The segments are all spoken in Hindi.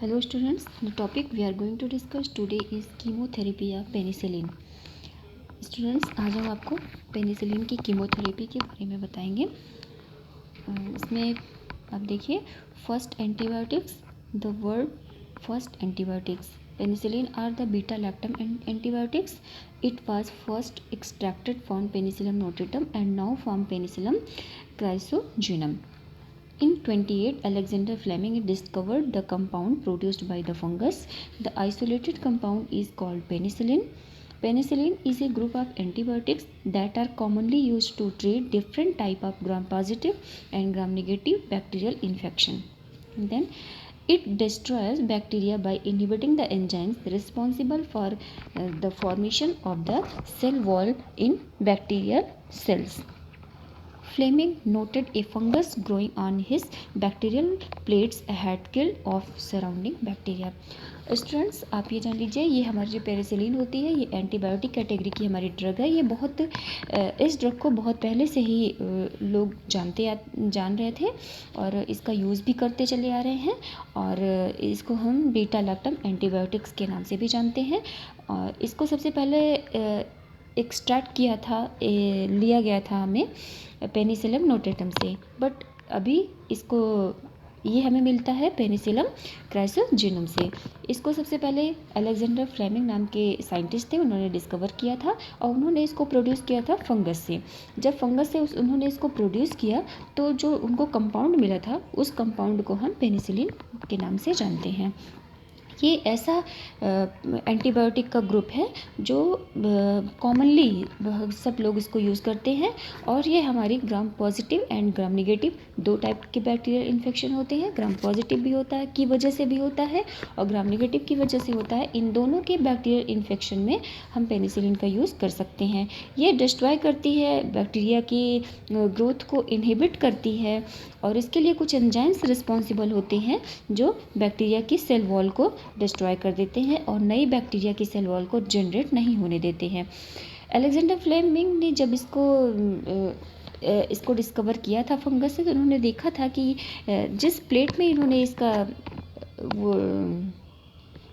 Hello students, the topic we are going to discuss today is chemotherapy या पेनिसिलिन। स्टूडेंट्स, आज हम आपको पेनिसिलिन की कीमोथेरेपी के बारे में बताएंगे। इसमें आप देखिए, first antibiotics, the word first antibiotics penicillin are the beta lactam antibiotics. It was first extracted from Penicillium notatum and now from Penicillium chrysogenum. In 28, Alexander Fleming discovered the compound produced by the fungus. The isolated compound is called penicillin. Penicillin is a group of antibiotics that are commonly used to treat different type of gram-positive and gram-negative bacterial infection. And then it destroys bacteria by inhibiting the enzymes responsible for the formation of the cell wall in bacterial cells. Fleming noted a fungus growing on his bacterial plates had killed off surrounding bacteria. Students, आप ये जान लीजिए, ये हमारी जो पेनिसिलिन होती है ये एंटीबायोटिक कैटेगरी की हमारी ड्रग है। ये बहुत इस ड्रग को बहुत पहले से ही लोग जान रहे थे और इसका यूज़ भी करते चले आ रहे हैं और इसको हम बीटा लैक्टम एंटीबायोटिक्स के नाम से भी जानते हैं। और इसको सबसे पहले एक्सट्रैक्ट लिया गया था हमें पेनिसिलियम नोटेटम से, बट अभी ये हमें मिलता है पेनिसिलियम क्राइसोजेनम से। इसको सबसे पहले अलेक्जेंडर फ्लेमिंग नाम के साइंटिस्ट थे, उन्होंने डिस्कवर किया था और उन्होंने इसको प्रोड्यूस किया था फंगस से। जब फंगस से उन्होंने इसको प्रोड्यूस किया तो जो उनको कंपाउंड मिला था उस कंपाउंड को हम पेनिसिलिन के नाम से जानते हैं। ये ऐसा एंटीबायोटिक का ग्रुप है जो कॉमनली सब लोग इसको यूज़ करते हैं और ये हमारी gram positive and gram negative दो टाइप के बैक्टीरियल इन्फेक्शन होते हैं। ग्राम पॉजिटिव भी होता है की वजह से भी होता है और ग्राम नेगेटिव की वजह से होता है। इन दोनों के बैक्टीरियल इन्फेक्शन में हम पेनिसिलिन का यूज़ कर सकते हैं। ये डिस्ट्रॉय करती है, बैक्टीरिया की ग्रोथ को इनहिबिट करती है और इसके लिए कुछ एंजाइम्स रिस्पॉन्सिबल होते हैं जो बैक्टीरिया की सेल वॉल को डिस्ट्रॉय कर देते हैं और नई बैक्टीरिया की सेल वॉल को जनरेट नहीं होने देते हैं। अलेक्जेंडर फ्लेमिंग ने जब इसको डिस्कवर किया था फंगस से, तो उन्होंने देखा था कि जिस प्लेट में इन्होंने इसका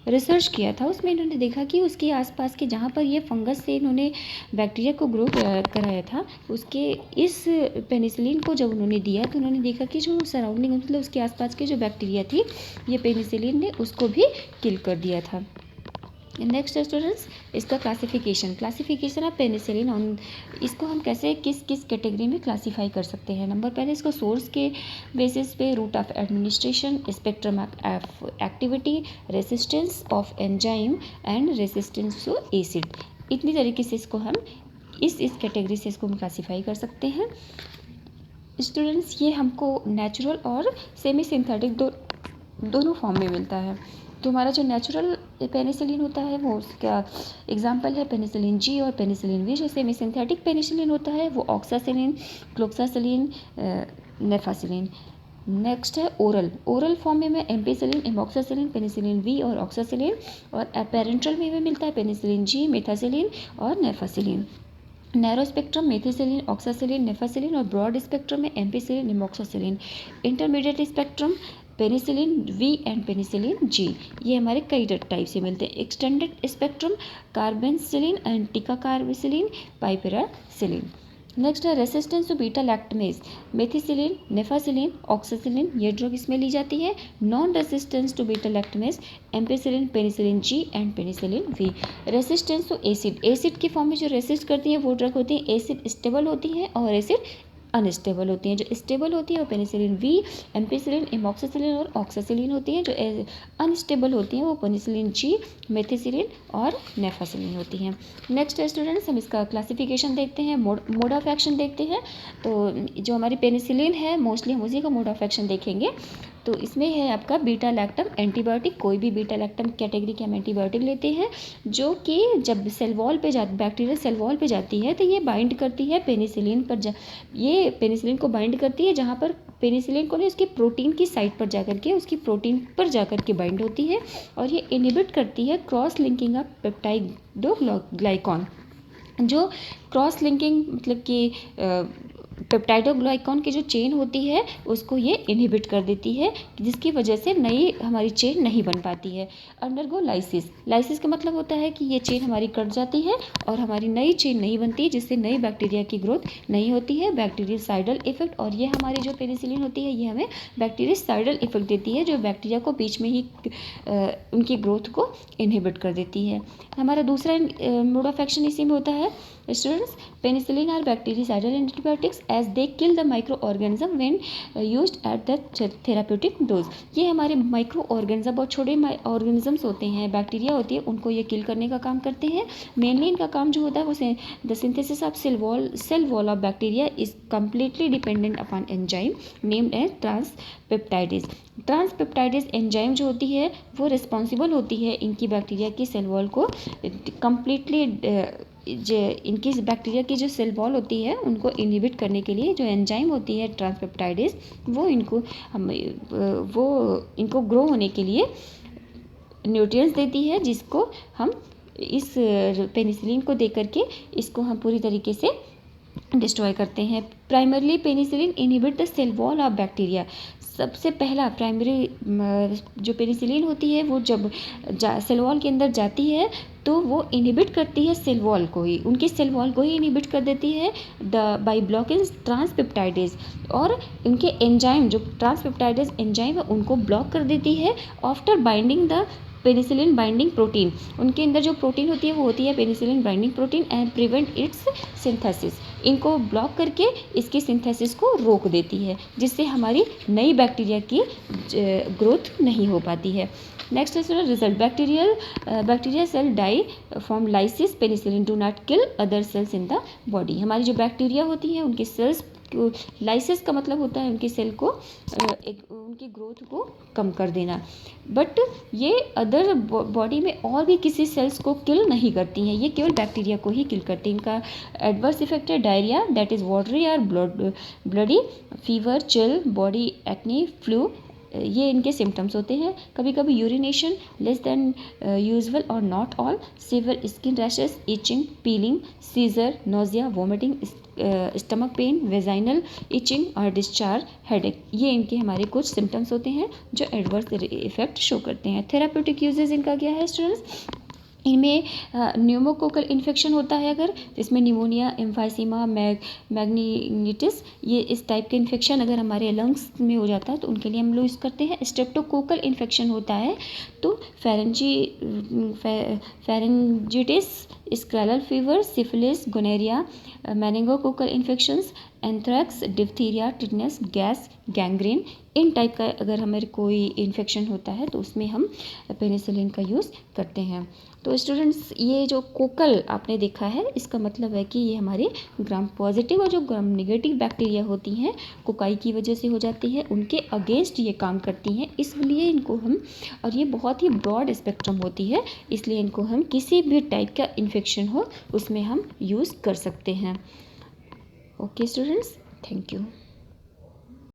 रिसर्च किया था उसमें इन्होंने देखा कि उसके आसपास के जहाँ पर ये फंगस से इन्होंने बैक्टीरिया को ग्रो कराया था, उसके इस पेनिसिलिन को जब उन्होंने दिया तो उन्होंने देखा कि जो सराउंडिंग मतलब उसके आसपास की जो बैक्टीरिया थी ये पेनिसिलिन ने उसको भी किल कर दिया था। नेक्स्ट स्टूडेंट्स, इसका क्लासिफिकेशन ऑफ पेनिसिलिन ऑन इसको हम कैसे किस कैटेगरी में क्लासीफाई कर सकते हैं। नंबर पहले इसको सोर्स के बेसिस पे, route of administration, spectrum of activity, resistance of enzyme and resistance to acid, इतनी तरीके से इसको हम इस कैटेगरी से इसको हम क्लासीफाई कर सकते हैं। स्टूडेंट्स, ये हमको नेचुरल और सेमी सिंथेटिक दोनों फॉर्म में मिलता है। तो हमारा जो नेचुरल पेनिसिलिन होता है वो उसका एग्जांपल है पेनिसिलिन जी और पेनिसिलिन वी। जो सेमी सिंथेटिक पेनिसिलिन होता है वो ऑक्सासिलिन, क्लोक्सासिलिन, नेफासिलिन। नेक्स्ट है ओरल फॉर्म में एम्पिसिलिन, एमॉक्सासिलिन, पेनिसिलिन वी और ऑक्सासिलिन, और पेरेंटल में मिलता है पेनिसिलिन जी, मेथासिलिन और nafcillin. Narrow spectrum methicillin, oxacillin, nafcillin और ब्रॉड स्पेक्ट्रम में ampicillin, amoxicillin. Intermediate spectrum penicillin V and penicillin G, ये हमारे कई टाइप से मिलते हैं। Extended spectrum carbenicillin and ticarcillin, piperacillin. Next है resistance to beta lactamase, methicillin, nafcillin, oxacillin, ये ड्रग इसमें ली जाती है। Non resistance to beta lactamase, ampicillin, penicillin G and penicillin V. Resistance to acid की फॉर्म में जो रेसिस्ट करती है वो ड्रग होती है एसिड स्टेबल होती हैं और एसिड अनस्टेबल होती हैं। जो स्टेबल होती है वो पेनिसिलिन वी, एम्पिसिलिन, एमॉक्सासिलिन और ऑक्सासिलिन होती हैं। जो अनस्टेबल होती हैं वो पेनिसिलिन जी, मेथिसिलिन और नेफासिलिन होती हैं। नेक्स्ट स्टूडेंट्स, हम इसका क्लासिफिकेशन देखते हैं, मोड ऑफ एक्शन देखते हैं। तो जो हमारी पेनिसिलिन है मोस्टली हम उसी का मोड ऑफ एक्शन देखेंगे। तो इसमें है आपका बीटा लैक्टम एंटीबायोटिक। कोई भी बीटा लैक्टम कैटेगरी के हम एंटीबायोटिक लेते हैं जो कि जब बैक्टीरियल सेल वॉल पे जाती है तो ये बाइंड करती है पेनिसिलिन पर। ये पेनिसिलिन को बाइंड करती है जहाँ पर पेनिसिलिन को नहीं, उसकी प्रोटीन की साइट पर जाकर के उसकी प्रोटीन पर जाकर के बाइंड होती है और ये इनहिबिट करती है क्रॉस लिंकिंग ऑफ पेप्टाइडोग्लाइकॉन। जो क्रॉस लिंकिंग मतलब कि पेप्टाइडोग्लाइकॉन की जो चेन होती है उसको ये इनहिबिट कर देती है, जिसकी वजह से नई हमारी चेन नहीं बन पाती है। अंडरगो लाइसिस, लाइसिस का मतलब होता है कि ये चेन हमारी कट जाती है और हमारी नई चेन नहीं बनती, जिससे नई बैक्टीरिया की ग्रोथ नहीं होती है। बैक्टीरियासाइडल इफेक्ट, और ये हमारी जो पेनिसिलिन होती है ये हमें बैक्टीरियासाइडल इफेक्ट देती है, जो बैक्टीरिया को बीच में ही उनकी ग्रोथ को इनहिबिट कर देती है। हमारा दूसरा मोड ऑफ एक्शन इसी में होता है students. Penicillin are bactericidal antibiotics as they kill the micro organism when used at the therapeutic dose. ये हमारे माइक्रो ऑर्गेनिज्म, बहुत छोटे ऑर्गेनिजम्स होते हैं, बैक्टीरिया होती है, उनको ये किल करने का काम करते हैं। मेनली इनका काम जो होता है वो the synthesis of cell wall of bacteria is completely dependent upon enzyme named as transpeptidase. Transpeptidase enzyme जो होती है वो रिस्पॉन्सिबल होती है इनकी बैक्टीरिया की सेल वॉल को कम्प्लीटली, इनकी बैक्टीरिया की जो सेल वॉल होती है उनको इनहिबिट करने के लिए जो एंजाइम होती है ट्रांसपेप्टाइडेज, वो इनको ग्रो होने के लिए न्यूट्रिएंट्स देती है, जिसको हम इस पेनिसिलिन को दे करके इसको हम पूरी तरीके से डिस्ट्रॉय करते हैं। Primarily penicillin inhibit the cell wall of bacteria. सबसे पहला प्राइमरी जो पेनिसिलिन होती है वो जब सेल वॉल के अंदर जाती है तो वो इनहिबिट करती है सेल वॉल को ही, उनकी सेल वॉल को ही इनहिबिट कर देती है बाय ब्लॉकिंग ट्रांसपेप्टाइडेज, और उनके एंजाइम जो ट्रांसपेप्टाइडेज एंजाइम है उनको ब्लॉक कर देती है after binding the penicillin binding protein. उनके अंदर जो प्रोटीन होती है वो होती है penicillin binding protein and prevent it's synthesis. इनको ब्लॉक करके इसकी सिंथेसिस को रोक देती है, जिससे हमारी नई बैक्टीरिया की ग्रोथ नहीं हो पाती है। नेक्स्ट है result, bacteria cell die from lysis, penicillin do not kill other cells in the body. हमारी जो बैक्टीरिया होती है उनकी सेल्स, लाइसिस का मतलब होता है उनकी सेल को उनकी ग्रोथ को कम कर देना, बट ये अदर बॉडी में और भी किसी सेल्स को किल नहीं करती हैं, ये केवल बैक्टीरिया को ही किल करती हैं। इनका एडवर्स इफेक्ट है डायरिया, दैट इज़ वाटरी और bloody, fever, chill, body acne, flu, ये इनके सिम्टम्स होते हैं। कभी कभी यूरिनेशन लेस देन यूजुअल और not all, severe skin rashes, itching, peeling, seizure, nausea, vomiting, stomach pain, vaginal itching और डिस्चार्ज, हेडेक, ये इनके हमारे कुछ सिम्टम्स होते हैं जो एडवर्स इफेक्ट शो करते हैं। थेराप्यूटिक यूजेस इनका क्या है स्टूडेंट्स? इनमें न्यूमोकोकल इन्फेक्शन होता है अगर, जिसमें निमोनिया, एम्फाइसीमा, मैग्नीटिस, ये इस टाइप के इन्फेक्शन अगर हमारे लंग्स में हो जाता है तो उनके लिए हम लोग यूज़ करते हैं। स्ट्रेप्टोकोकल इन्फेक्शन होता है तो pharyngitis, scarlet fever, syphilis, gonorrhoea, meningococcal infections, anthrax, diphtheria, tetanus, gas, gangrene, इन टाइप का अगर हमारे कोई इन्फेक्शन होता है तो उसमें हम पेनिसिलिन का यूज़ करते हैं। तो स्टूडेंट्स, ये जो कोकल आपने देखा है इसका मतलब है कि ये हमारे ग्राम पॉजिटिव और जो ग्राम नेगेटिव बैक्टीरिया होती हैं कोकाई की वजह से हो जाती है, उनके अगेंस्ट ये काम करती हैं, इसलिए इनको हम, और ये बहुत ही ब्रॉड स्पेक्ट्रम होती है, इसलिए इनको हम किसी भी टाइप का इन्फेक्शन हो उसमें हम यूज़ कर सकते हैं। Okay students, thank you.